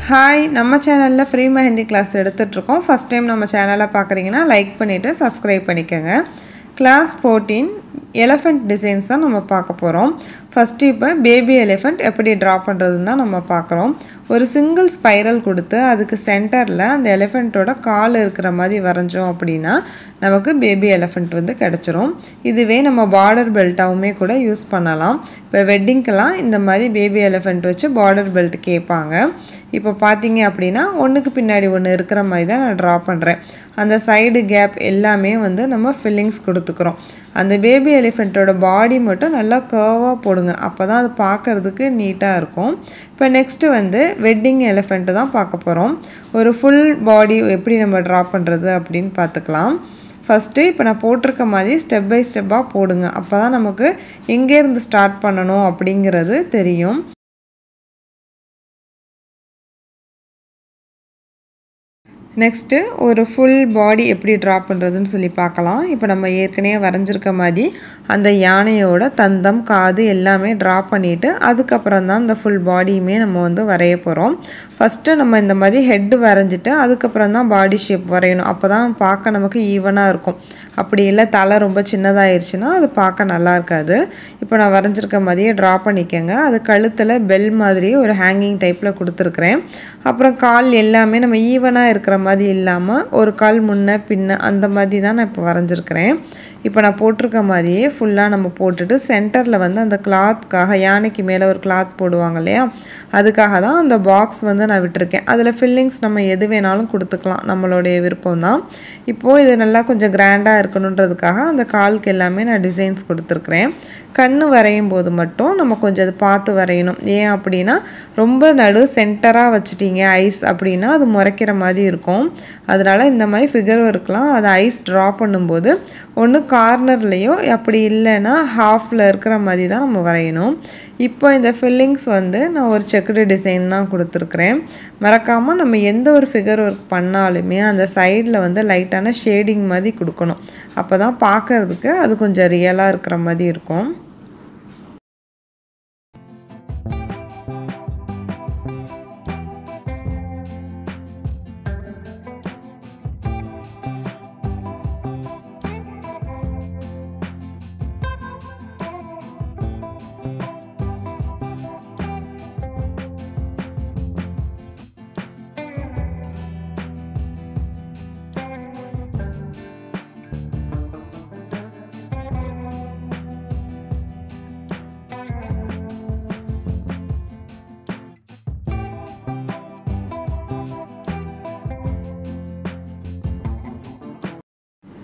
Hi, நம்ம சேனலில் free mehndi class எடுத்துகிட்ருக்கோம். ஃபஸ்ட் டைம் நம்ம சேனலை பார்க்குறீங்கன்னா லைக் பண்ணிவிட்டு சப்ஸ்கிரைப் பண்ணிக்கோங்க. கிளாஸ் 14 எலிஃபண்ட் டிசைன்ஸ் தான் நம்ம பார்க்க போகிறோம். ஃபஸ்ட்டு இப்போ பேபி எலிஃபண்ட் எப்படி ட்ரா பண்ணுறதுன்னு தான் நம்ம பார்க்குறோம். ஒரு சிங்கிள் ஸ்பைரல் கொடுத்து அதுக்கு சென்டரில் அந்த எலிஃபண்ட்டோட கால் இருக்கிற மாதிரி வரைஞ்சோம் அப்படின்னா நமக்கு பேபி எலிஃபண்ட் வந்து கிடச்சிரும். இதுவே நம்ம பார்டர் பெல்ட்டாகவுமே கூட யூஸ் பண்ணலாம். இப்போ வெட்டிங்க்கெல்லாம் இந்த மாதிரி பேபி எலிஃபண்ட் வச்சு பார்டர் பெல்ட் கேட்பாங்க. இப்போ பார்த்தீங்க அப்படின்னா ஒன்றுக்கு பின்னாடி ஒன்று இருக்கிற மாதிரி தான் நான் ட்ரா பண்ணுறேன். அந்த சைடு கேப் எல்லாமே வந்து நம்ம ஃபில்லிங்ஸ் கொடுத்துக்கிறோம். அந்த பேபி எலிஃபெண்ட்டோட பாடி மட்டும் நல்லா கர்வாக போடுங்க, அப்போ தான் அது பார்க்குறதுக்கு நீட்டாக இருக்கும். இப்போ நெக்ஸ்ட்டு வந்து வெட்டிங் எலிஃபெண்ட்டு தான் பார்க்க போகிறோம். ஒரு ஃபுல் பாடி எப்படி நம்ம ட்ரா பண்ணுறது அப்படின்னு பார்த்துக்கலாம். ஃபஸ்ட்டு இப்போ நான் போட்டிருக்க மாதிரி ஸ்டெப் பை ஸ்டெப்பாக போடுங்க, அப்போ தான் நமக்கு எங்கேருந்து ஸ்டார்ட் பண்ணணும் அப்படிங்கிறது தெரியும். நெக்ஸ்ட்டு ஒரு ஃபுல் பாடி எப்படி ட்ரா பண்ணுறதுன்னு சொல்லி பார்க்கலாம். இப்போ நம்ம ஏற்கனவே வரைஞ்சிருக்க மாதிரி அந்த யானையோட தந்தம், காது எல்லாமே ட்ரா பண்ணிவிட்டு அதுக்கப்புறம் தான் இந்த ஃபுல் பாடியுமே நம்ம வந்து வரைய போகிறோம். ஃபஸ்ட்டு நம்ம இந்த மாதிரி ஹெட்டு வரைஞ்சிட்டு அதுக்கப்புறம் தான் பாடி ஷேப் வரையணும். அப்போ தான் பார்க்க நமக்கு ஈவனாக இருக்கும். அப்படி இல்லை தலை ரொம்ப சின்னதாகிடுச்சுன்னா அது பார்க்க நல்லா இருக்காது. இப்போ நான் வரைஞ்சிருக்க மாதிரியே ட்ரா பண்ணிக்கோங்க. அது கழுத்தில் பெல் மாதிரி ஒரு ஹேங்கிங் டைப்பில் கொடுத்துருக்குறேன். அப்புறம் கால் எல்லாமே நம்ம ஈவனாக இருக்கிற மாதிரி இல்லாமல் ஒரு கால் முன்ன பின்ன அந்த மாதிரி தான் நான் இப்போ வரைஞ்சிருக்கிறேன். இப்போ நான் போட்டிருக்க மாதிரியே ஃபுல்லாக நம்ம போட்டுட்டு சென்டரில் வந்து அந்த கிளாத்துக்காக யானைக்கு மேலே ஒரு கிளாத் போடுவாங்க இல்லையா, அதுக்காக தான் அந்த பாக்ஸ் வந்து நான் விட்டுருக்கேன். அதில் ஃபில்லிங்ஸ் நம்ம எது வேணாலும் கொடுத்துக்கலாம், நம்மளுடைய விருப்பம் தான். இப்போது இது நல்லா கொஞ்சம் கிராண்டாக இருக்கணுன்றதுக்காக அந்த காலுக்கு எல்லாமே நான் டிசைன்ஸ் கொடுத்துருக்குறேன். கண் வரையும் போது மட்டும் நம்ம கொஞ்சம் அது பார்த்து வரையணும். ஏன் அப்படின்னா ரொம்ப நடு சென்டராக வச்சுட்டிங்க ஐஸ் அப்படின்னா அது முறைக்கிற மாதிரி இருக்கும். அதனால் இந்த மாதிரி ஃபிகர் ஒர்க்லாம் அது ஐஸ் ட்ரா பண்ணும்போது ஒன்று கார்னர்லேயோ அப்படி இல்லைன்னா ஹாஃபில் இருக்கிற மாதிரி தான் நம்ம வரையணும். இப்போ இந்த ஃபில்லிங்ஸ் வந்து நான் ஒரு செக்குடு டிசைன் தான் கொடுத்துருக்குறேன். மறக்காமல் நம்ம எந்த ஒரு ஃபிகர் ஒர்க் பண்ணாலுமே அந்த சைடில் வந்து லைட்டான ஷேடிங் மாதிரி கொடுக்கணும். அப்போ தான் பார்க்குறதுக்கு அது கொஞ்சம் ரியலாக இருக்கிற மாதிரி இருக்கும்.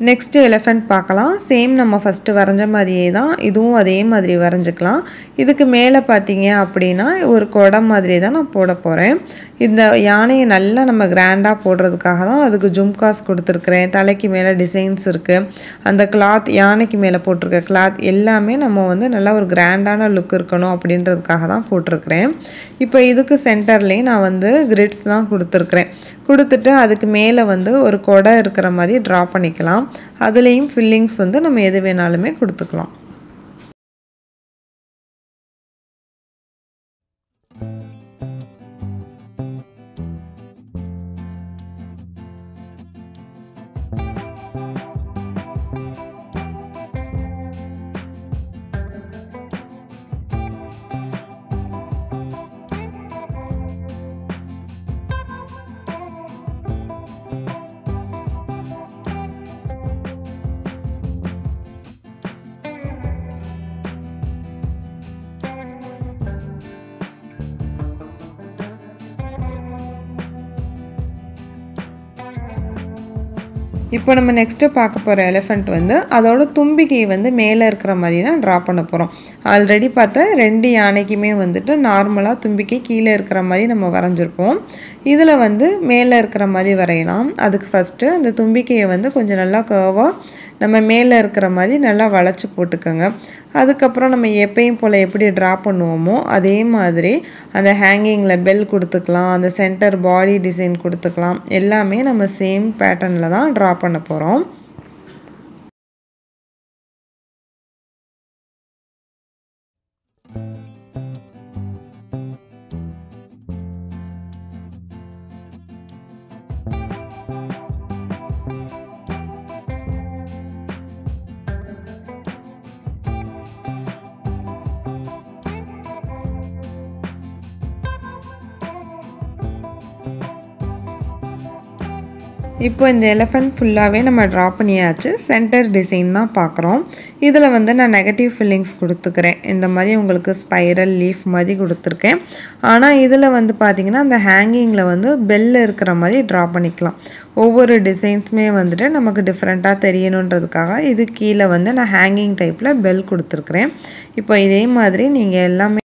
நெக்ஸ்ட்டு எலிஃபண்ட் பார்க்கலாம். சேம் நம்ம ஃபஸ்ட்டு வரைஞ்ச மாதிரியே தான் இதுவும் அதே மாதிரி வரைஞ்சிக்கலாம். இதுக்கு மேலே பார்த்தீங்க அப்படின்னா ஒரு குடம் மாதிரி தான் நான் போட போகிறேன். இந்த யானையை நல்லா நம்ம கிராண்டாக போடுறதுக்காக தான் அதுக்கு ஜும்காஸ் கொடுத்துருக்குறேன். தலைக்கு மேலே டிசைன்ஸ் இருக்குது. அந்த கிளாத் யானைக்கு மேலே போட்டிருக்க கிளாத் எல்லாமே நம்ம வந்து நல்லா ஒரு கிராண்டான லுக் இருக்கணும் அப்படின்றதுக்காக தான் போட்டிருக்கிறேன். இப்போ இதுக்கு சென்டர்லேயும் நான் வந்து கிரிட்ஸ் தான் கொடுத்துருக்குறேன். கொடுத்துட்டு அதுக்கு மேலே வந்து ஒரு கொடை இருக்கிற மாதிரி ட்ரா பண்ணிக்கலாம். அதுலேயும் ஃபில்லிங்ஸ் வந்து நம்ம எது வேணாலுமே கொடுத்துக்கலாம். இப்போ நம்ம நெக்ஸ்ட்டு பார்க்க போகிற எலிஃபண்ட் வந்து அதோட தும்பிக்கை வந்து மேலே இருக்கிற மாதிரி தான் ட்ரா பண்ண போகிறோம். ஆல்ரெடி பார்த்தா 2 யானைக்குமே வந்துட்டு நார்மலாக தும்பிக்கை கீழே இருக்கிற மாதிரி நம்ம வரைஞ்சிருப்போம். இதில் வந்து மேலே இருக்கிற மாதிரி வரையலாம். அதுக்கு ஃபஸ்ட்டு அந்த தும்பிக்கையை வந்து கொஞ்சம் நல்லா கர்வாக நம்ம மேலே இருக்கிற மாதிரி நல்லா வளைச்சி போட்டுக்கோங்க. அதுக்கப்புறம் நம்ம எப்பயும் போல் எப்படி ட்ரா பண்ணுவோமோ அதே மாதிரி அந்த ஹேங்கிங்கில் பெல் கொடுத்துக்கலாம், அந்த சென்டர் பாடி டிசைன் கொடுத்துக்கலாம். எல்லாமே நம்ம சேம் பேட்டர்னில் தான் ட்ரா பண்ண போகிறோம். இப்போ இந்த எலிஃபண்ட் ஃபுல்லாகவே நம்ம ட்ரா பண்ணியாச்சு. சென்டர் டிசைன் தான் பார்க்குறோம். இதில் வந்து நான் நெகட்டிவ் ஃபில்லிங்ஸ் கொடுத்துக்கிறேன். இந்த மாதிரி உங்களுக்கு ஸ்பைரல் லீஃப் மாதிரி கொடுத்துருக்கேன். ஆனால் இதில் வந்து பார்த்திங்கன்னா அந்த ஹேங்கிங்கில் வந்து பெல் இருக்கிற மாதிரி ட்ரா பண்ணிக்கலாம். ஒவ்வொரு டிசைன்ஸுமே வந்துட்டு நமக்கு டிஃப்ரெண்ட்டாக தெரியணுன்றதுக்காக இது கீழே வந்து நான் ஹேங்கிங் டைப்பில் பெல் கொடுத்துருக்குறேன். இப்போ இதே மாதிரி நீங்கள் எல்லாமே